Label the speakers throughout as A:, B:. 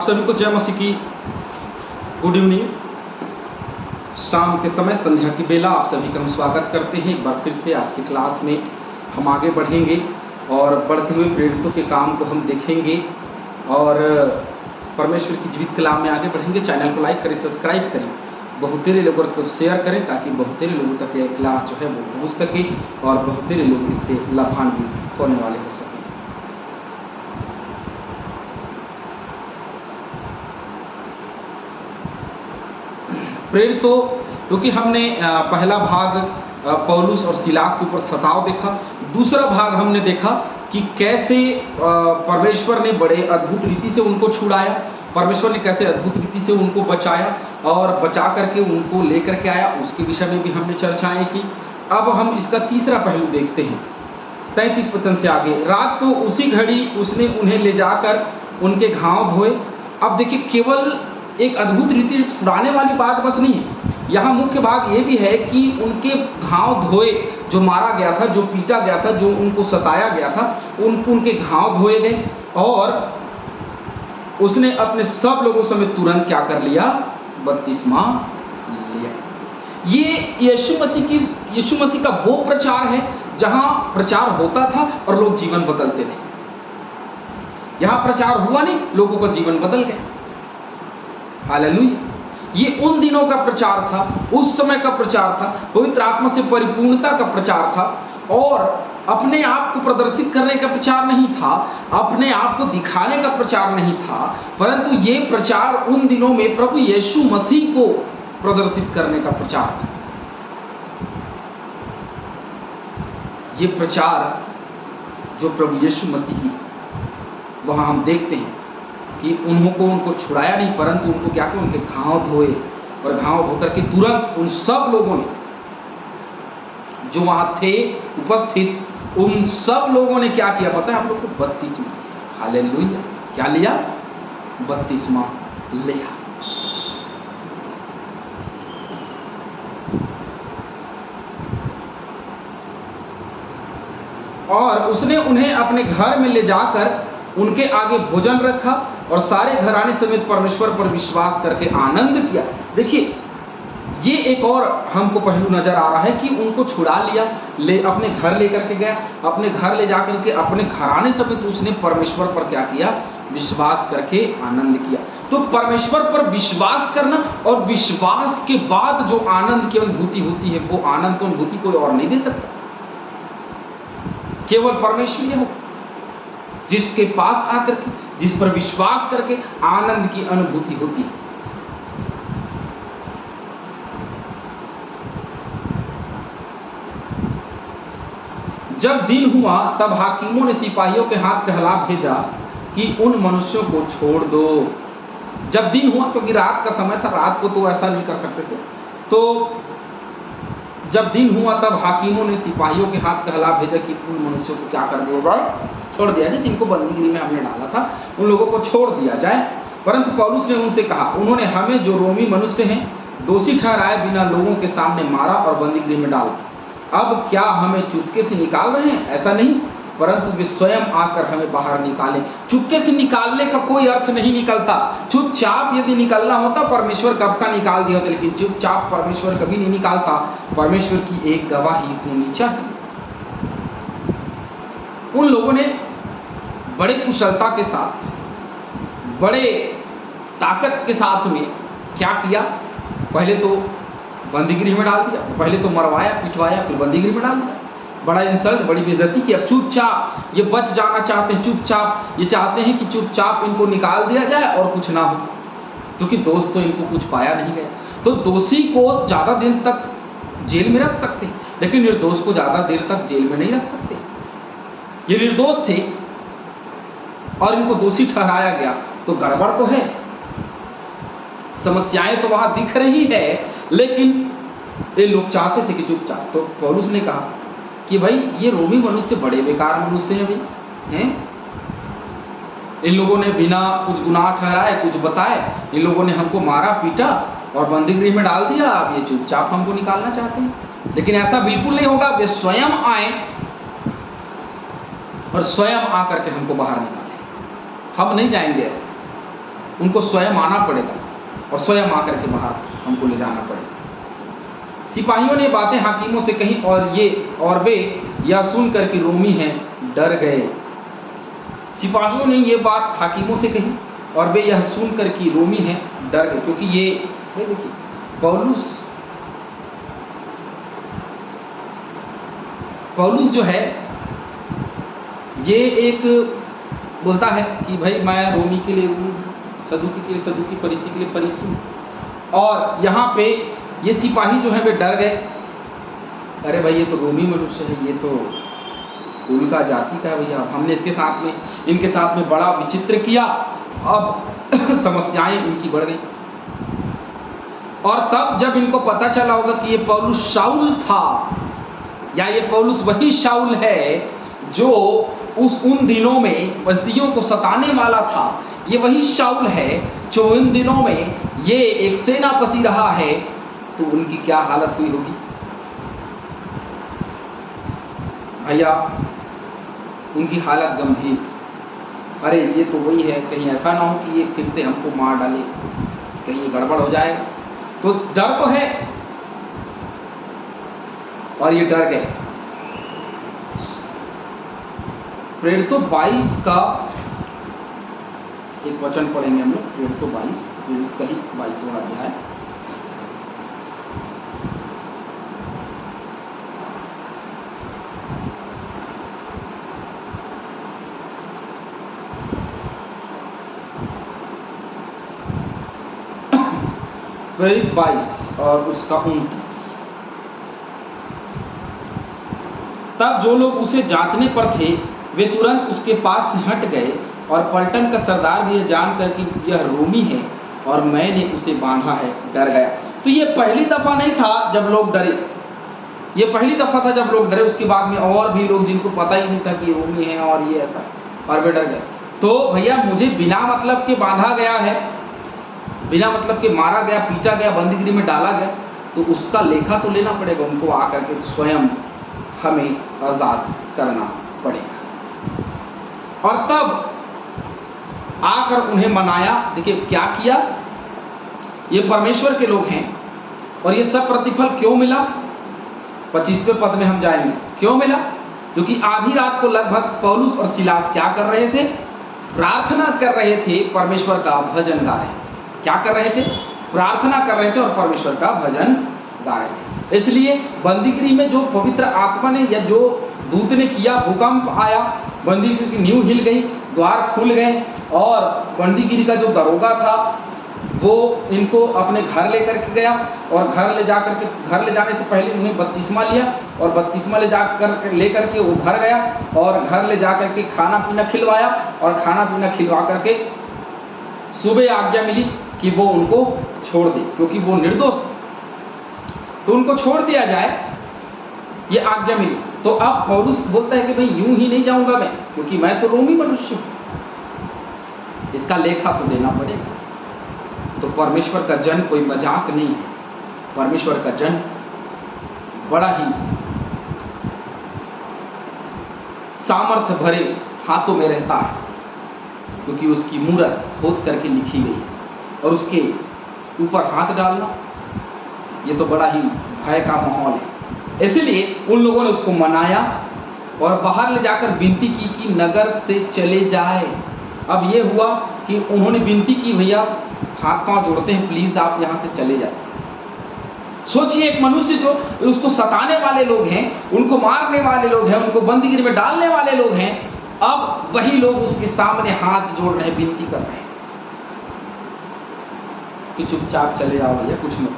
A: आप सभी को जय मसीह की गुड इवनिंग। शाम के समय संध्या की बेला आप सभी का हम स्वागत करते हैं। एक बार फिर से आज की क्लास में हम आगे बढ़ेंगे और बढ़ते हुए प्रेरितों के काम को हम देखेंगे और परमेश्वर की जीवित कलाम में आगे बढ़ेंगे। चैनल को लाइक करें, सब्सक्राइब करें, बहुतेरे लोगों को शेयर करें ताकि बहुतेरे लोगों तक यह क्लास जो है वो पहुँच सके और बहुतेरे लोग इससे लाभान्वित होने वाले हो सकें। प्रेरितों, क्योंकि हमने पहला भाग पौलुस और सिलास के ऊपर सताव देखा, दूसरा भाग हमने देखा कि कैसे परमेश्वर ने बड़े अद्भुत रीति से उनको छुड़ाया, परमेश्वर ने कैसे अद्भुत रीति से उनको बचाया और बचा करके उनको लेकर के आया, उसके विषय में भी हमने चर्चाएं की। अब हम इसका तीसरा पहलू देखते हैं। 33 वचन से आगे, रात को उसी घड़ी उसने उन्हें ले जाकर उनके घाव धोए। अब देखिए, केवल एक अद्भुत रीति से छुड़ाने वाली बात बस नहीं है, यहाँ मुख्य भाग ये भी है कि उनके घाव धोए, जो मारा गया था, जो पीटा गया था, जो उनको सताया गया था, उनके घाव धोए गए और उसने अपने सब लोगों समेत तुरंत क्या कर लिया? बपतिस्मा लिया। ये यीशु मसीह का वो प्रचार है जहाँ प्रचार होता था और लोग जीवन बदलते थे। यहाँ प्रचार हुआ नहीं, लोगों का जीवन बदल गया। हालेलुया। ये उन दिनों का प्रचार था, उस समय का प्रचार था, पवित्र आत्मा से परिपूर्णता का प्रचार था और अपने आप को प्रदर्शित करने का प्रचार नहीं था, अपने आप को दिखाने का प्रचार नहीं था, परंतु ये प्रचार उन दिनों में प्रभु यीशु मसीह को प्रदर्शित करने का प्रचार था। ये प्रचार जो प्रभु यीशु मसीह की, वहाँ हम देखते हैं कि उनको छुड़ाया नहीं, परंतु उनको क्या किया? उनके घाव धोए और घाव धोकर के तुरंत उन सब लोगों ने जो वहाँ थे उपस्थित, उन सब लोगों ने क्या किया पता है आप लोग को? बपतिस्मा। हालेलुया। क्या लिया? बपतिस्मा लिया। और उसने उन्हें अपने घर में ले जाकर उनके आगे भोजन रखा और सारे घराने समेत परमेश्वर पर विश्वास करके आनंद किया। देखिए, ये एक और हमको पहलू नजर आ रहा है कि उनको छुड़ा लिया, अपने घर लेकर के गया, अपने घर ले जाकर के अपने घराने समेत उसने परमेश्वर पर क्या किया? विश्वास करके आनंद किया। तो परमेश्वर पर विश्वास करना और विश्वास के बाद जो आनंद की अनुभूति होती है, वो आनंद की अनुभूति कोई और नहीं दे सकता, केवल परमेश्वर ही हो। जिसके पास आकर के, जिस पर विश्वास करके आनंद की अनुभूति होती है। जब दिन हुआ तब हाकिमों ने सिपाहियों के हाथ कहला भेजा कि उन मनुष्यों को छोड़ दो। जब दिन हुआ, क्योंकि रात का समय था, रात को तो ऐसा नहीं कर सकते थे, तो जब दिन हुआ तब हाकिमों ने सिपाहियों के हाथ कहला भेजा कि उन मनुष्यों को क्या कर दिया जाए? छोड़ दिया जाए, जिनको बंदीगिरी में हमने डाला था, उन लोगों को छोड़ दिया जाए। परंतु पौलुस ने उनसे कहा, उन्होंने हमें जो रोमी मनुष्य हैं दोषी ठहराए बिना लोगों के सामने मारा और बंदीगिरी में डाला। अब क्या हमें चुपके से निकाल रहे हैं? ऐसा नहीं, परंतु वे स्वयं आकर हमें बाहर निकालें। चुपके से निकालने का कोई अर्थ नहीं निकलता। चुपचाप यदि निकलना होता, परमेश्वर कब का निकाल दिया होता, लेकिन चुपचाप परमेश्वर कभी नहीं निकालता। परमेश्वर की एक गवाही होनी चाहिए। उन लोगों ने बड़े कुशलता के साथ, बड़े ताकत के साथ में क्या किया? पहले तो बंदीगिरी में डाल दिया, पहले तो मरवाया, पिटवाया, फिर बंदीगिरी में डाल दिया। बड़ा इंसल्ट, बड़ी बेइज्जती की। अब चुपचाप ये बच जाना चाहते हैं, चुपचाप ये चाहते हैं कि चुपचाप इनको निकाल दिया जाए और कुछ ना हो, क्योंकि दोस्त तो इनको कुछ पाया नहीं गया। तो दोषी को ज़्यादा दिन तक जेल में रख सकते हैं, लेकिन निर्दोष को ज़्यादा देर तक जेल में नहीं रख सकते। ये निर्दोष थे और इनको दोषी ठहराया गया, तो गड़बड़ तो है, समस्याएं तो वहां दिख रही है, लेकिन ये लोग चाहते थे कि चुपचाप। तो पौलुस ने कहा कि भाई ये रोमी मनुष्य बड़े बेकार मनुष्य हैं भाई, हैं? इन लोगों ने बिना कुछ गुनाह ठहराए, कुछ बताए, इन लोगों ने हमको मारा, पीटा और बंदीगृह में डाल दिया। अब ये चुपचाप हमको निकालना चाहते हैं, लेकिन ऐसा बिल्कुल नहीं होगा। वे स्वयं आए और स्वयं आकर के हमको बाहर निकाले, हम नहीं जाएंगे ऐसे। उनको स्वयं आना पड़ेगा और स्वयं आकर के बाहर हमको ले जाना पड़ेगा। सिपाहियों ने बातें हाकिमों से कही और वे यह सुनकर कि रोमी हैं डर गए। सिपाहियों ने ये बात हाकिमों से कही और वे यह सुनकर कि रोमी हैं डर गए, क्योंकि ये देखिए पौलुस जो है ये एक बोलता है कि भाई मैं रोमी के लिए रूम, सदूकी के लिए सदूकी, फरीसी के लिए फरीसी। और यहाँ पे ये सिपाही जो है वे डर गए, अरे भाई ये तो रोमी मनुष्य है, ये तो उनका जाति का है भैया, हमने इनके साथ में बड़ा विचित्र किया, अब समस्याएं इनकी बढ़ गई। और तब जब इनको पता चला होगा कि ये पौलुस शाऊल था, या ये पौलुस वही शाऊल है जो उन दिनों में फरीसियों को सताने वाला था, ये वही शाऊल है जो इन दिनों में ये एक सेनापति रहा है, तो उनकी क्या हालत हुई होगी भैया, उनकी हालत गंभीर। अरे ये तो वही है, कहीं ऐसा ना हो कि ये फिर से हमको मार डाले, कहीं ये गड़बड़ हो जाएगा। तो डर तो है और ये डर गए। प्रेरितों 22 का एक वचन पढ़ेंगे हम लोग, प्रेरितों 22, प्रेरित का ही 22वां अध्याय। प्रेरित 22 और उसका 29। तब जो लोग उसे जांचने पर थे वे तुरंत उसके पास से हट गए, और पलटन का सरदार भी यह जानकर कि यह रोमी है और मैंने उसे बांधा है डर गया। तो ये पहली दफा नहीं था जब लोग डरे, ये पहली दफा था जब लोग डरे। उसके बाद में और भी लोग जिनको पता ही नहीं था कि रोमी है और ये ऐसा, और वे डर गए। तो भैया मुझे बिना मतलब के बांधा गया है, बिना मतलब के मारा गया, पीटा गया, बंदीगिरी में डाला गया, तो उसका लेखा तो लेना पड़ेगा। उनको आकर के स्वयं हमें आज़ाद करना पड़ेगा। और तब आकर उन्हें मनाया। देखिए क्या किया, ये परमेश्वर के लोग हैं और ये सब प्रतिफल क्यों मिला, 25वें पद में हम जाएंगे। क्यों मिला? क्योंकि आधी रात को लगभग पौलुस और सिलास क्या कर रहे थे? प्रार्थना कर रहे थे, परमेश्वर का भजन गा रहे थे। क्या कर रहे थे? प्रार्थना कर रहे थे और परमेश्वर का भजन गा रहे थे। इसलिए बंदीगिरी में जो पवित्र आत्मा ने या जो दूत ने किया, भूकंप आया, बंदीगिरी की नींव हिल गई, द्वार खुल गए, और बंदीगिरी का जो दरोगा था वो इनको अपने घर लेकर के गया, और घर ले जाने से पहले उन्हें बपतिस्मा लिया, और बपतिस्मा लेकर के वो घर गया, और घर ले जाकर के खाना पीना खिलवाया, और खाना पीना खिलवा करके सुबह आज्ञा मिली कि वो उनको छोड़ दे, क्योंकि वो निर्दोष, तो उनको छोड़ दिया जाए, ये आज्ञा मिली। तो अब पौलुस बोलता है कि भाई यूं ही नहीं जाऊंगा मैं, क्योंकि मैं तो रोमी मनुष्य हूं, इसका लेखा तो देना पड़ेगा। तो परमेश्वर का जन कोई मजाक नहीं है, परमेश्वर का जन बड़ा ही सामर्थ्य भरे हाथों में रहता है, क्योंकि उसकी मूरत खोद करके लिखी गई, और उसके ऊपर हाथ डालना ये तो बड़ा ही भय का माहौल है। इसलिए उन लोगों ने उसको मनाया और बाहर ले जाकर विनती की कि नगर से चले जाए। अब ये हुआ कि उन्होंने विनती की, भैया हाथ पांव जोड़ते हैं, प्लीज आप यहाँ से चले जाए। सोचिए एक मनुष्य जो उसको सताने वाले लोग हैं, उनको मारने वाले लोग हैं, उनको बंदीगिरी में डालने वाले लोग हैं, अब वही लोग उसके सामने हाथ जोड़ रहे हैं, विनती कर रहे हैं कि चुपचाप चले जाओ भैया, कुछ मत,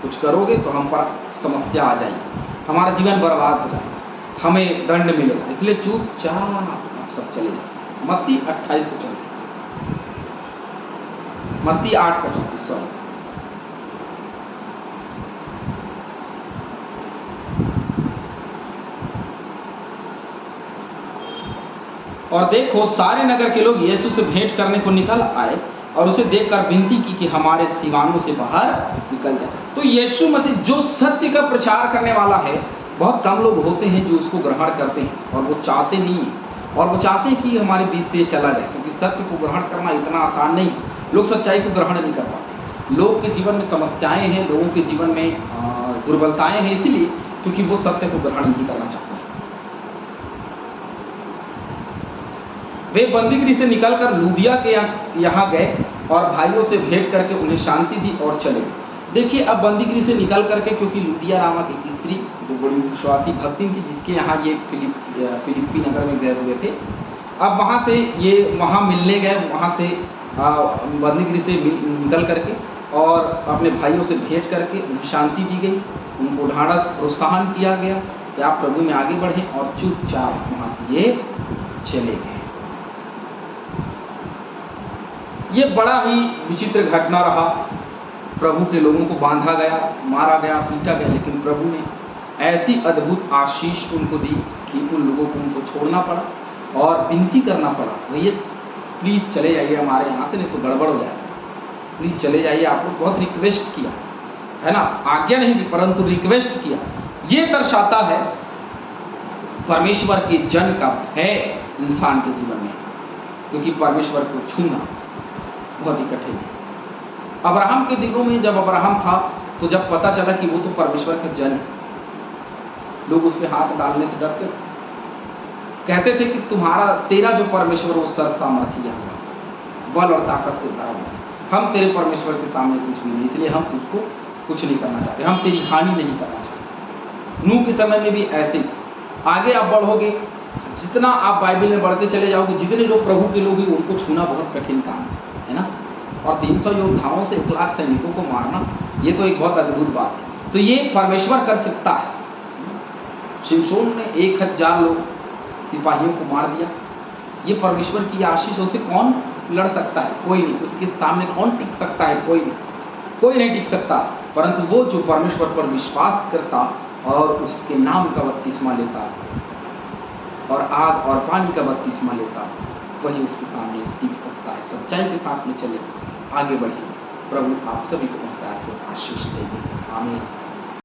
A: कुछ करोगे तो हम पर समस्या आ जाएगी, हमारा जीवन बर्बाद हो जाएगा, हमें दंड मिलेगा, इसलिए चुपचाप आप सब चले जाओ। मत्ती 28:34, मत्ती 8:34, सॉरी। और देखो सारे नगर के लोग यीशु से भेंट करने को निकल आए और उसे देखकर विनती की कि हमारे सीवानों से बाहर निकल जाए। तो यीशु मसीह जो सत्य का प्रचार करने वाला है, बहुत कम लोग होते हैं जो उसको ग्रहण करते हैं, और वो चाहते नहीं हैं और वो चाहते हैं कि हमारे बीच से ये चला जाए, क्योंकि सत्य को ग्रहण करना इतना आसान नहीं। लोग सच्चाई को ग्रहण नहीं कर पाते। लोग के जीवन में समस्याएं हैं, लोगों के जीवन में दुर्बलताएं हैं, इसीलिए क्योंकि वो सत्य को ग्रहण नहीं करना चाहते। वे बंदीगृह से निकलकर लूदिया के यहाँ गए और भाइयों से भेंट करके उन्हें शांति दी और चले। देखिए, अब बंदीगृह से निकल करके, क्योंकि लूदिया नामक एक स्त्री जो बड़ी विश्वासी भक्तिन थी, जिसके यहाँ ये फिलिप्पी नगर में गए हुए थे, अब वहाँ से ये वहाँ मिलने गए। वहाँ से बंदीगृह से निकल करके और अपने भाइयों से भेंट करके उन्हें शांति दी गई, उनको ढाढ़स प्रोत्साहन किया गया कि आप प्रभु में आगे बढ़ें, और चुपचाप वहाँ से ये चले गए। ये बड़ा ही विचित्र घटना रहा। प्रभु के लोगों को बांधा गया, मारा गया, पीटा गया, लेकिन प्रभु ने ऐसी अद्भुत आशीष उनको दी कि उन लोगों को उनको छोड़ना पड़ा और विनती करना पड़ा, भैया प्लीज़ चले जाइए हमारे यहाँ से, नहीं तो गड़बड़ हो जाएगा, प्लीज़ चले जाइए। आप लोग बहुत रिक्वेस्ट किया है ना, आज्ञा नहीं दी परंतु रिक्वेस्ट किया। ये दर्शाता है परमेश्वर के जन का भय इंसान के जीवन में, क्योंकि परमेश्वर को छूना बहुत ही कठिन है। अब्राहम के दिनों में जब अब्राहम था, तो जब पता चला कि वो तो परमेश्वर का जन है, लोग उस पर हाथ डालने से डरते थे। कहते थे कि तेरा जो परमेश्वर वो सर्व सामर्थी है, बल और ताकत से भरा हुआ है, हम तेरे परमेश्वर के सामने कुछ भी नहीं, इसलिए हम तुझको कुछ नहीं करना चाहते, हम तेरी हानि नहीं करना चाहते। नूह के समय में भी ऐसे ही। आगे आप बढ़ोगे, जितना आप बाइबल में बढ़ते चले जाओगे, जितने लोग प्रभु के लोग हैं उनको छूना बहुत कठिन काम है ना। और 300 योद्धाओं से 1 लाख सैनिकों को मारना, ये तो एक बहुत अद्भुत बात है। तो ये परमेश्वर कर सकता है। शिमशोन ने 1000 लोग सिपाहियों को मार दिया। ये परमेश्वर की आशीषों से कौन लड़ सकता है? कोई नहीं। उसके सामने कौन टिक सकता है? कोई नहीं टिक सकता। परंतु वो जो परमेश्वर पर विश्वास करता और उसके नाम का बपतिस्मा लेता और आग और पानी का बपतिस्मा लेता, वही उसके सामने टिक सकता है। सच्चाई के साथ में चले, आगे बढ़े। प्रभु आप सभी को बहुत से आशीष देंगे। आमीन।